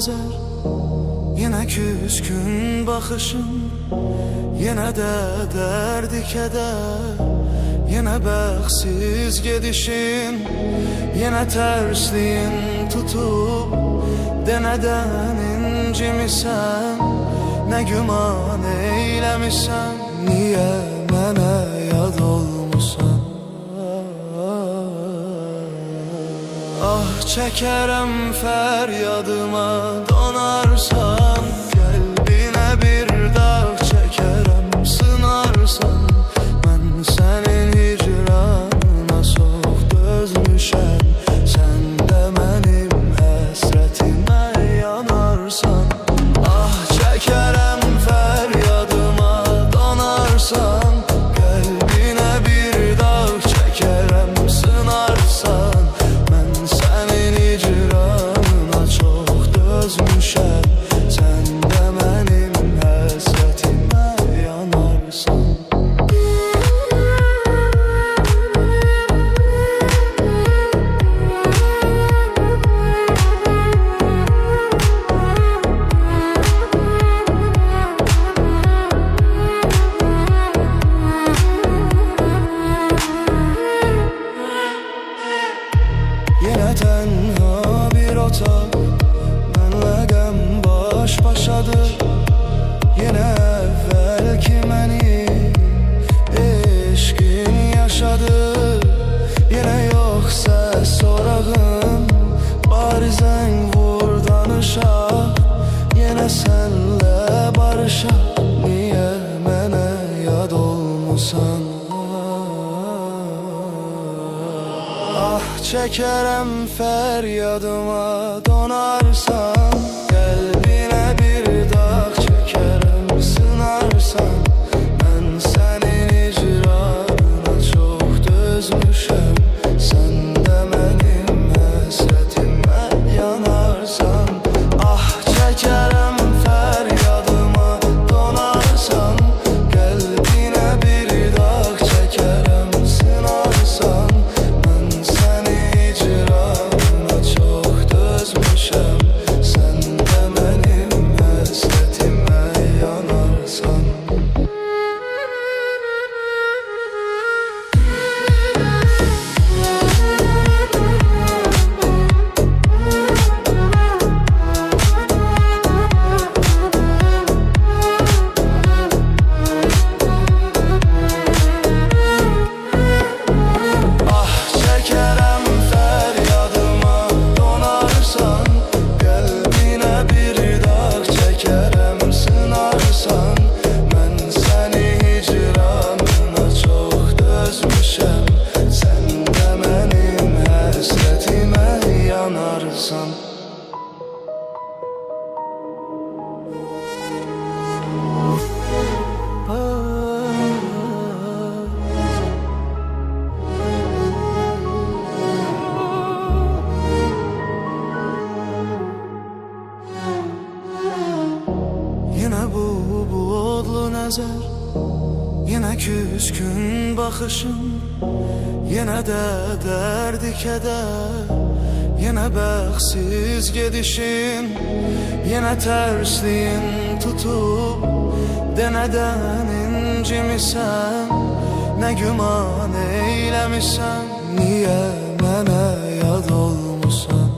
nəzər, yenə küskün baxışın, yenə də dərdi kədər, yenə bəxtsiz gedişin, yenə tərsliyin tutub denədən incimisən, nə güman eyləmisən, niyə mənə yad olmusan? Ah çəkərəm fəryadıma, donarsan, qəlbinə bir dağ çəkərəm, sınarsan. Mən sənin hicranına çox dözmüşəm, sən də mənim həsrətimə yanarsan. Ah çəkərəm fəryadıma, donarsan, qəlbinə bir dağ çəkərəm, sınarsan. Mən sənin hicranına çox dözmüşəm, sən də mənim həsrətimə yanarsan. Yenə tənha bir otaq, mənlə qəm baş-başadır. Yenə əvvəlki mənim eşqim yaşadı. Yenə yox səs sorağım, bari zəng vur danışaq. Yenə sənlə barışaq, niyə mənə yad olmusan? Ah çəkərəm fəryadıma, donarsan, qəlbinə bir dağ çəkərəm, sınarsan. Mən sənin hicranına çox dözmüşəm, sən də mənim həsrətimə yanarsan. Ah çəkərəm fəryadıma, donarsan, qəlbinə bir dağ çəkərəm, sınarsan. Sən də mənim həsrətimə yanarsan. Ah çəkərəm fəryadıma, donarsan, qəlbinə bir dağ çəkərəm, sınarsan. Mən səni hicranına çox dözmüşəm, sən də mənim həsrətimə yanarsan. Yenə bu odlu nəzər, yenə küskün baxışın, yenə də dərdi kədər, yenə bəxtsiz gedişin, yenə tərsliyin tutub denədən incimisən, nə güman eyləmisən, niyə mənə yad olmusan?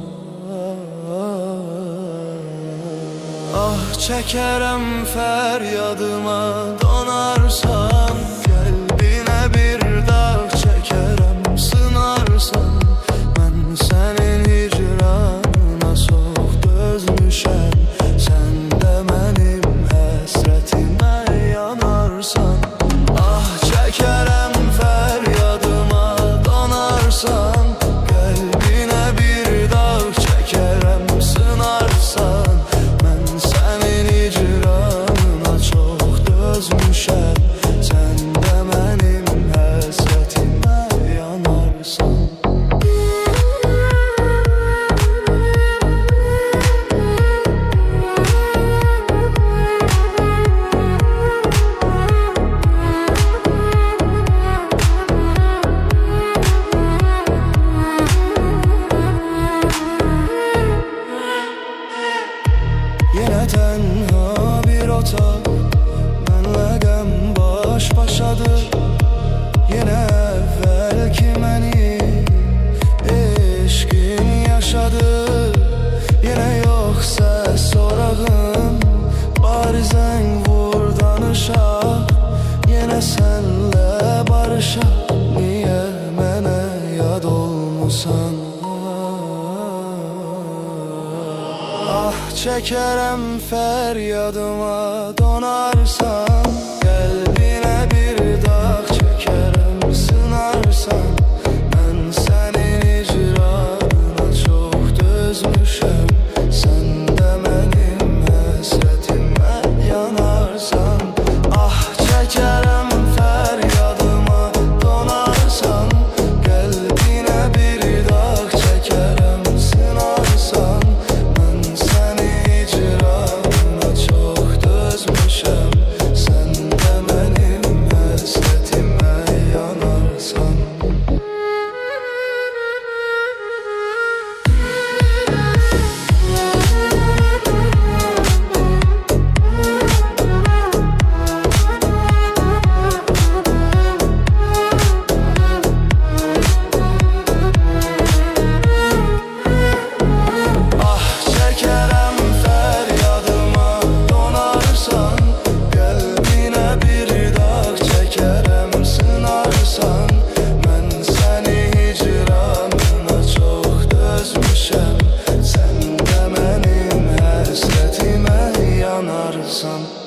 Ah çəkərəm fəryadıma, donarsan, qəlbinə bir dağ çəkərəm, sınarsan. Mən sənin hicranına çox dözmüşəm, sən də mənim həsrətimə yanarsan. Ah çəkərəm fəryadıma, donarsan, qəlbinə bir dağ çəkərəm, sınarsan. Mən sənin hicranına çox dözmüşəm. olsan. Ah çekerem feryadıma donarsan, kalbine bir dağ çekerem sınarsan. Ben senin icranına çok dözmüşem, sen de benim hasretime yanarsan. Ah çekerem feryadıma donarsan, kalbine bir dağ çekerem sınarsan. Ben seni icranına çok dözmüşem, sen de benim hasretime yanarsan. Çekerem feryadıma donarsan, kalbine bir dağ çekerem sınarsan. Ben seni hicranına çok dözmüşem, sen de benim hasretime yanarsan.